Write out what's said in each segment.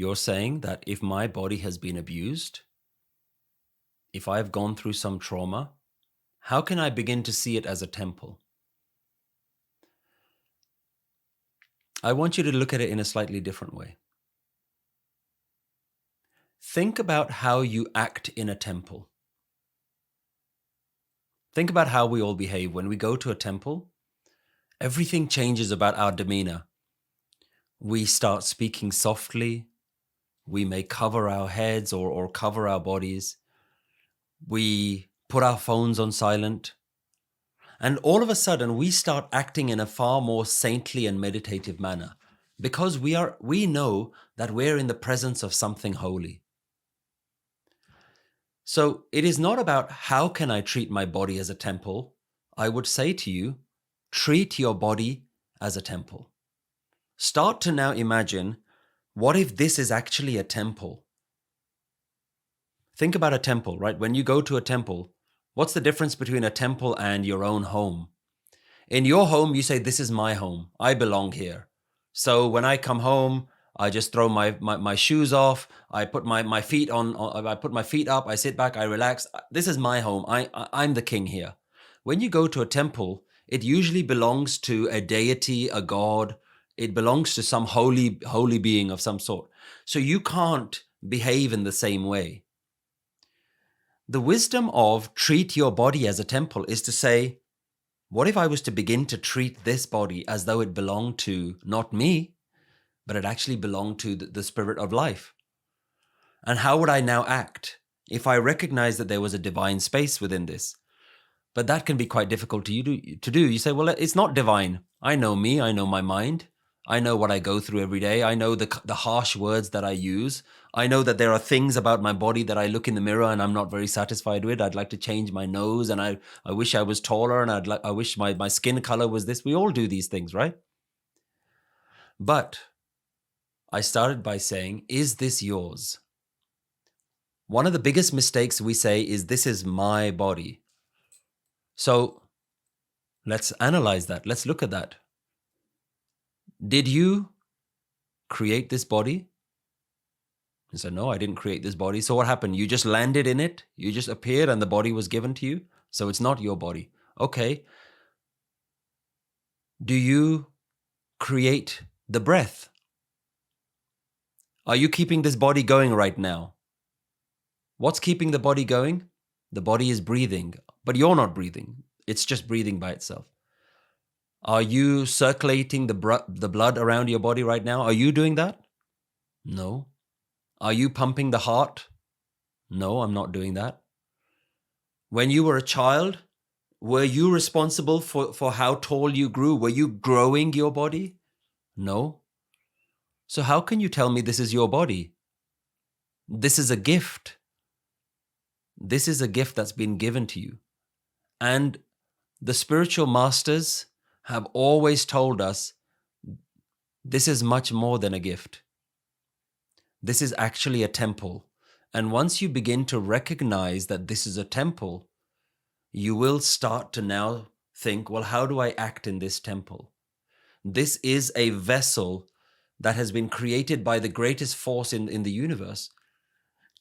You're saying that if my body has been abused, if I've gone through some trauma, how can I begin to see it as a temple? I want you to look at it in a slightly different way. Think about how you act in a temple. Think about how we all behave when we go to a temple. Everything changes about our demeanor. We start speaking softly. We may cover our heads or cover our bodies. We put our phones on silent. And all of a sudden, we start acting in a far more saintly and meditative manner because we know that we're in the presence of something holy. So it is not about how can I treat my body as a temple. I would say to you, treat your body as a temple. Start to now imagine, what if this is actually a temple? Think about a temple, right? When you go to a temple, what's the difference between a temple and your own home? In your home, you say, this is my home. I belong here. So when I come home, I just throw my shoes off. I put my feet on. I put my feet up. I sit back. I relax. This is my home. I'm the king here. When you go to a temple, it usually belongs to a deity, a god. It belongs to some holy being of some sort. So you can't behave in the same way. The wisdom of treat your body as a temple is to say, what if I was to begin to treat this body as though it belonged to not me, but it actually belonged to the spirit of life? And how would I now act if I recognize that there was a divine space within this? But that can be quite difficult to do. You say, well, it's not divine. I know me. I know my mind. I know what I go through every day. I know the harsh words that I use. I know that there are things about my body that I look in the mirror and I'm not very satisfied with. I'd like to change my nose, and I wish I was taller, and I wish my skin color was this. We all do these things, right? But I started by saying, is this yours? One of the biggest mistakes we say is, this is my body. So let's analyze that. Let's look at that. Did you create this body? He said, no, I didn't create this body. So what happened? You just landed in it. You just appeared and the body was given to you. So it's not your body. Okay. Do you create the breath? Are you keeping this body going right now? What's keeping the body going? The body is breathing, but you're not breathing. It's just breathing by itself. Are you circulating the blood around your body right now? Are you doing that? No. Are you pumping the heart? No, I'm not doing that. When you were a child, were you responsible for how tall you grew? Were you growing your body? No. So how can you tell me this is your body? This is a gift. This is a gift that's been given to you. And the spiritual masters have always told us this is much more than a gift. This is actually a temple. And once you begin to recognize that this is a temple, you will start to now think, well, how do I act in this temple? This is a vessel that has been created by the greatest force in the universe.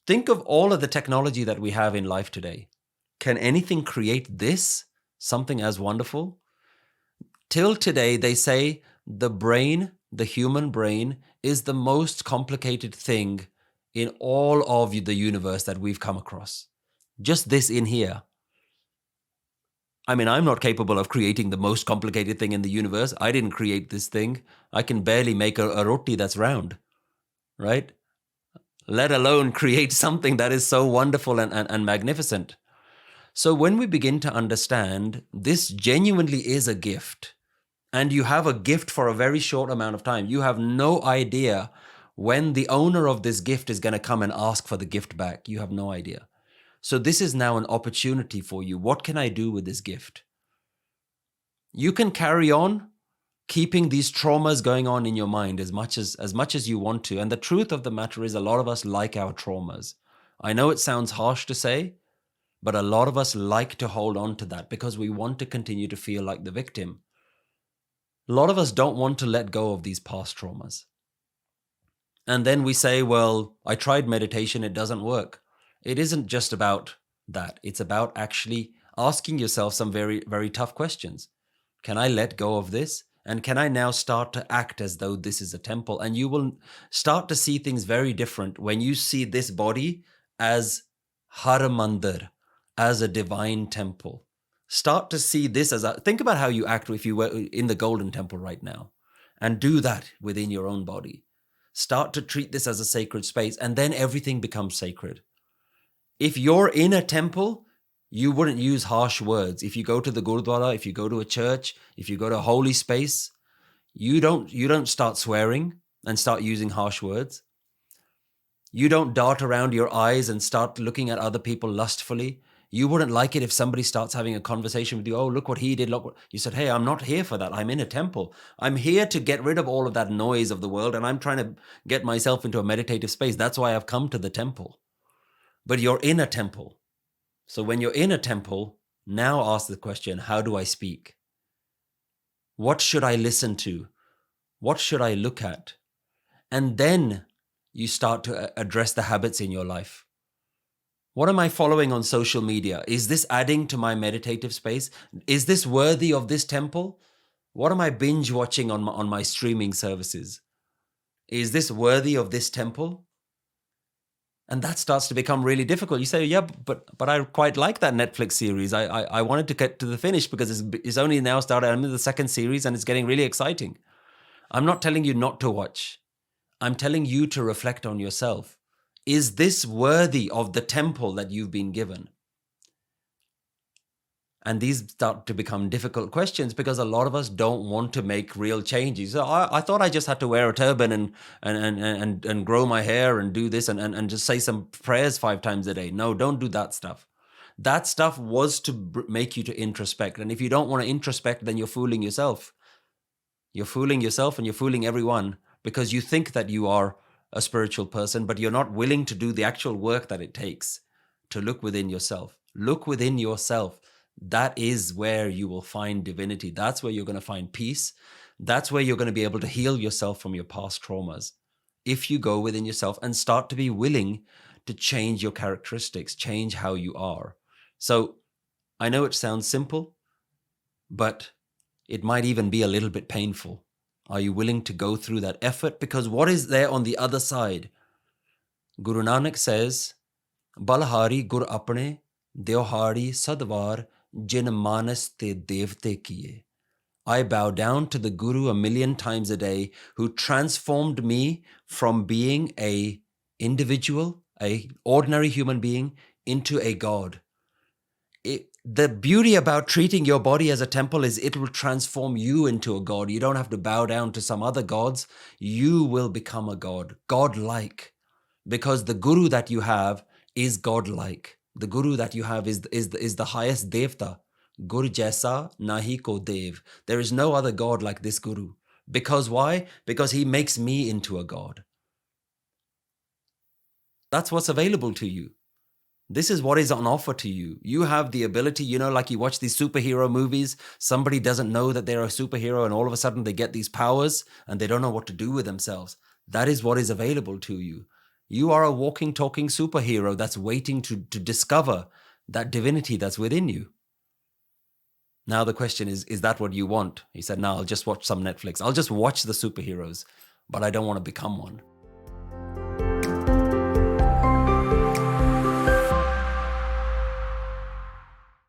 Think of all of the technology that we have in life today. Can anything create this? Something as wonderful? Till today, they say the brain, the human brain, is the most complicated thing in all of the universe that we've come across. Just this in here. I mean, I'm not capable of creating the most complicated thing in the universe. I didn't create this thing. I can barely make a roti that's round, right? Let alone create something that is so wonderful and magnificent. So when we begin to understand this genuinely is a gift, and you have a gift for a very short amount of time, you have no idea when the owner of this gift is going to come and ask for the gift back. You have no idea. So this is now an opportunity for you. What can I do with this gift? You can carry on keeping these traumas going on in your mind as much as you want to. And the truth of the matter is, a lot of us like our traumas. I know it sounds harsh to say, but a lot of us like to hold on to that because we want to continue to feel like the victim. A lot of us don't want to let go of these past traumas. And then we say, well, I tried meditation, it doesn't work. It isn't just about that. It's about actually asking yourself some very, very tough questions. Can I let go of this? And can I now start to act as though this is a temple? And you will start to see things very different when you see this body as Haramandir, as a divine temple. Start to see this as think about how you act if you were in the Golden Temple right now, and do that within your own body. Start to treat this as a sacred space, and then everything becomes sacred. If you're in a temple, you wouldn't use harsh words. If you go to the Gurudwara, if you go to a church, if you go to a holy space, you don't start swearing and start using harsh words. You don't dart around your eyes and start looking at other people lustfully. You wouldn't like it if somebody starts having a conversation with you. Oh, look what he did. Look what you said. Hey, I'm not here for that. I'm in a temple. I'm here to get rid of all of that noise of the world, and I'm trying to get myself into a meditative space. That's why I've come to the temple. But you're in a temple. So when you're in a temple, now ask the question, how do I speak? What should I listen to? What should I look at? And then you start to address the habits in your life. What am I following on social media? Is this adding to my meditative space? Is this worthy of this temple? What am I binge watching on my streaming services? Is this worthy of this temple? And that starts to become really difficult. You say, yeah, but I quite like that Netflix series. I wanted to get to the finish because it's only now started. I'm in the second series and it's getting really exciting. I'm not telling you not to watch. I'm telling you to reflect on yourself. Is this worthy of the temple that you've been given? And these start to become difficult questions because a lot of us don't want to make real changes. So I thought I just had to wear a turban and grow my hair and do this and just say some prayers 5 times a day. No, don't do that stuff. That stuff was to make you to introspect. And if you don't want to introspect, then you're fooling yourself. You're fooling yourself and you're fooling everyone because you think that you are a spiritual person, but you're not willing to do the actual work that it takes to look within yourself. Look within yourself. That is where you will find divinity. That's where you're going to find peace. That's where you're going to be able to heal yourself from your past traumas. If you go within yourself and start to be willing to change your characteristics, change how you are. So I know it sounds simple, but it might even be a little bit painful. Are you willing to go through that effort? Because what is there on the other side? Guru Nanak says, Balhari gur apne, Deohari sadvar, Jin manas te devte kiye. I bow down to the Guru 1,000,000 times a day, who transformed me from being a individual, a ordinary human being, into a God. The beauty about treating your body as a temple is it will transform you into a God. You don't have to bow down to some other gods. You will become a God, God-like, because the Guru that you have is God-like. The Guru that you have is the highest Devta. Gur jaisa nahi ko dev. There is no other God like this Guru. Because why? Because he makes me into a God. That's what's available to you. This is what is on offer to you. You have the ability, like you watch these superhero movies, somebody doesn't know that they're a superhero and all of a sudden they get these powers and they don't know what to do with themselves. That is what is available to you. You are a walking, talking superhero that's waiting to discover that divinity that's within you. Now the question is that what you want? He said, no, I'll just watch some Netflix. I'll just watch the superheroes, but I don't want to become one.